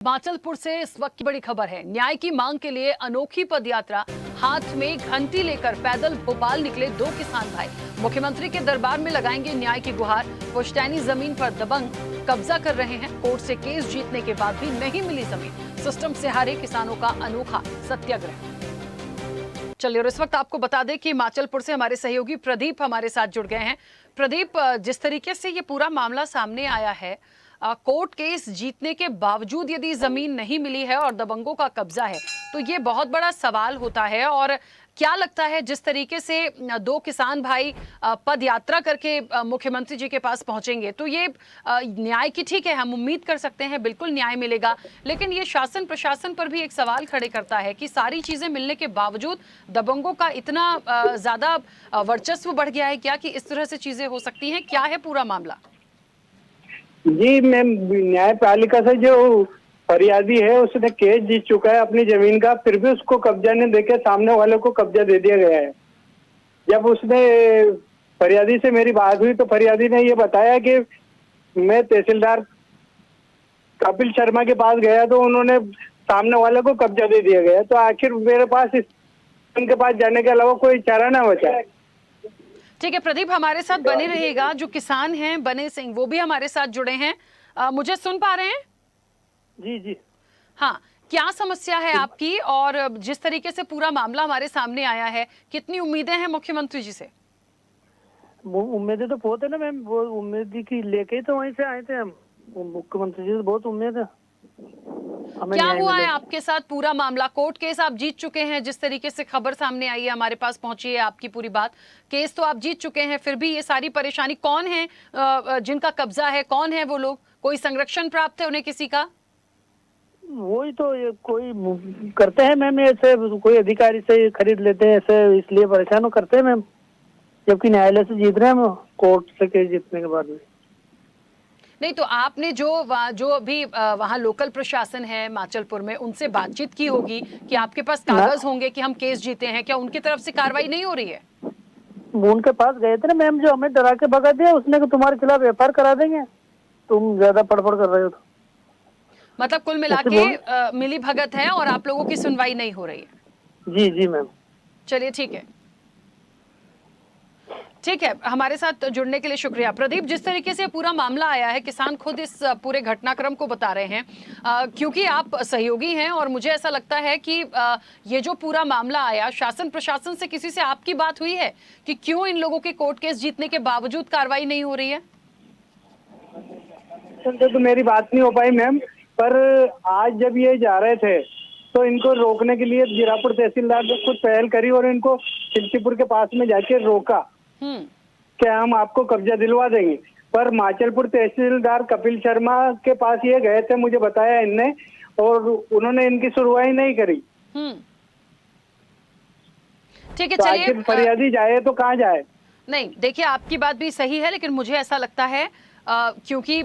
हिमाचलपुर से इस वक्त की बड़ी खबर है। न्याय की मांग के लिए अनोखी पदयात्रा, हाथ में घंटी लेकर पैदल भोपाल निकले दो किसान भाई। मुख्यमंत्री के दरबार में लगाएंगे न्याय की गुहार। पुश्तैनी जमीन पर दबंग कब्जा कर रहे हैं। कोर्ट से केस जीतने के बाद भी नहीं मिली जमीन। सिस्टम से हारे किसानों का अनोखा सत्याग्रह। चलिए, और इस वक्त आपको बता दें कि हिमाचलपुर से हमारे सहयोगी प्रदीप हमारे साथ जुड़ गए हैं। प्रदीप, जिस तरीके से ये पूरा मामला सामने आया है, कोर्ट केस जीतने के बावजूद यदि जमीन नहीं मिली है और दबंगों का कब्जा है, तो ये बहुत बड़ा सवाल होता है। और क्या लगता है, जिस तरीके से दो किसान भाई पद यात्रा करके मुख्यमंत्री जी के पास पहुंचेंगे, तो ये न्याय की, ठीक है, हम उम्मीद कर सकते हैं बिल्कुल न्याय मिलेगा, लेकिन ये शासन प्रशासन पर भी एक सवाल खड़े करता है कि सारी चीजें मिलने के बावजूद दबंगों का इतना ज्यादा वर्चस्व बढ़ गया है क्या कि इस तरह से चीजें हो सकती हैं? क्या है पूरा मामला? जी मैम, न्यायपालिका से जो फरियादी है उसने केस जीत चुका है अपनी जमीन का, फिर भी उसको कब्जा नहीं देके सामने वाले को कब्जा दे दिया गया है। जब उसने फरियादी से मेरी बात हुई तो फरियादी ने ये बताया कि मैं तहसीलदार कपिल शर्मा के पास गया तो उन्होंने सामने वाले को कब्जा दे दिया गया। तो आखिर मेरे पास उनके पास जाने के अलावा कोई चारा ना बचा। ठीक है प्रदीप, हमारे साथ बने रहिएगा। जो किसान हैं बने सिंह, वो भी हमारे साथ जुड़े हैं। मुझे सुन पा रहे हैं? जी जी हाँ, क्या समस्या है आपकी, और जिस तरीके से पूरा मामला हमारे सामने आया है, कितनी उम्मीदें हैं मुख्यमंत्री जी से? उम्मीदें तो बहुत है ना मैम, वो उम्मीद की लेके ही तो वहीं से आए थे हम। मुख्यमंत्री जी से बहुत उम्मीद है। क्या हुआ है आपके साथ? पूरा मामला, कोर्ट केस आप जीत चुके हैं, जिस तरीके से खबर सामने आई है, हमारे पास पहुंची है आपकी पूरी बात। केस तो आप जीत चुके हैं, फिर भी ये सारी परेशानी, कौन है जिनका कब्जा है? कौन है वो लोग? कोई संरक्षण प्राप्त है उन्हें किसी का? वही तो, ये कोई करते हैं मैम, ऐसे कोई अधिकारी से खरीद लेते हैं ऐसे, इसलिए परेशान करते हैं मैम। जबकि न्यायालय से जीत रहे हैं हम, कोर्ट से केस जीतने के बाद में। नहीं, तो आपने जो अभी वहाँ लोकल प्रशासन है हिमाचलपुर में, उनसे बातचीत की होगी कि आपके पास कागज होंगे कि हम केस जीते हैं। क्या उनकी तरफ से कार्रवाई नहीं हो रही है? वो उनके पास गए थे ना मैम, जो हमें डरा के भगा दिया उसने, कि तुम्हारे खिलाफ एफआईआर करा देंगे, तुम ज्यादा पड़पड़ कर रहे हो। तो मतलब कुल मिला के मिली भगत है और आप लोगों की सुनवाई नहीं हो रही है? जी जी मैम। चलिए, ठीक है, ठीक है, हमारे साथ जुड़ने के लिए शुक्रिया। प्रदीप, जिस तरीके से पूरा मामला आया है, किसान खुद इस पूरे घटनाक्रम को बता रहे हैं, क्योंकि आप सहयोगी हैं, और मुझे ऐसा लगता है कि ये जो पूरा मामला आया, शासन प्रशासन से किसी से आपकी बात हुई है कि क्यों इन लोगों के कोर्ट केस जीतने के बावजूद कार्रवाई नहीं हो रही है? तो मेरी बात नहीं हो पाई मैम, पर आज जब ये जा रहे थे तो इनको रोकने के लिए जीरापुर तहसीलदार ने खुद पहल करी और इनको खिलचीपुर के पास में जाके रोका कि हम आपको कब्जा दिलवा देंगे। पर हिमाचलपुर तहसीलदार कपिल शर्मा के पास ये गए थे, मुझे बताया इनने, और उन्होंने इनकी सुनवाई नहीं करी। ठीक है, तो चलिए, आखिर फरियादी जाए तो कहाँ जाए? नहीं, देखिए, आपकी बात भी सही है, लेकिन मुझे ऐसा लगता है क्योंकि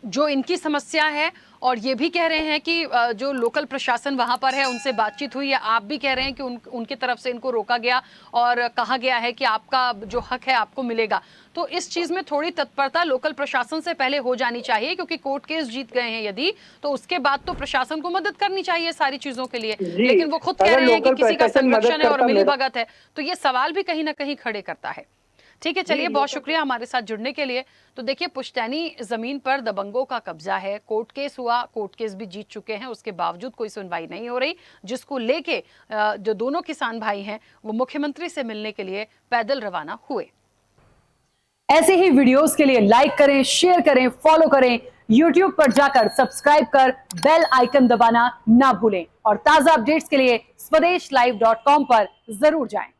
जो इनकी समस्या है, और ये भी कह रहे हैं कि जो लोकल प्रशासन वहां पर है उनसे बातचीत हुई है, आप भी कह रहे हैं कि उनकी तरफ से इनको रोका गया और कहा गया है कि आपका जो हक है आपको मिलेगा। तो इस चीज में थोड़ी तत्परता लोकल प्रशासन से पहले हो जानी चाहिए, क्योंकि कोर्ट केस जीत गए हैं यदि, तो उसके बाद तो प्रशासन को मदद करनी चाहिए सारी चीजों के लिए। लेकिन वो खुद कह रहे हैं कि किसी का संरक्षण है और मिलीभगत है, तो ये सवाल भी कहीं ना कहीं खड़े करता है। ठीक है, चलिए, बहुत शुक्रिया हमारे साथ जुड़ने के लिए। तो देखिए, पुश्तैनी जमीन पर दबंगों का कब्जा है, कोर्ट केस हुआ, कोर्ट केस भी जीत चुके हैं, उसके बावजूद कोई सुनवाई नहीं हो रही, जिसको लेके जो दोनों किसान भाई हैं वो मुख्यमंत्री से मिलने के लिए पैदल रवाना हुए। ऐसे ही वीडियोस के लिए लाइक करें, शेयर करें, फॉलो करें, YouTube पर जाकर सब्सक्राइब कर बेल आइकन दबाना ना भूलें, और ताजा अपडेट्स के लिए स्वदेशलाइव.com पर जरूर जाएं।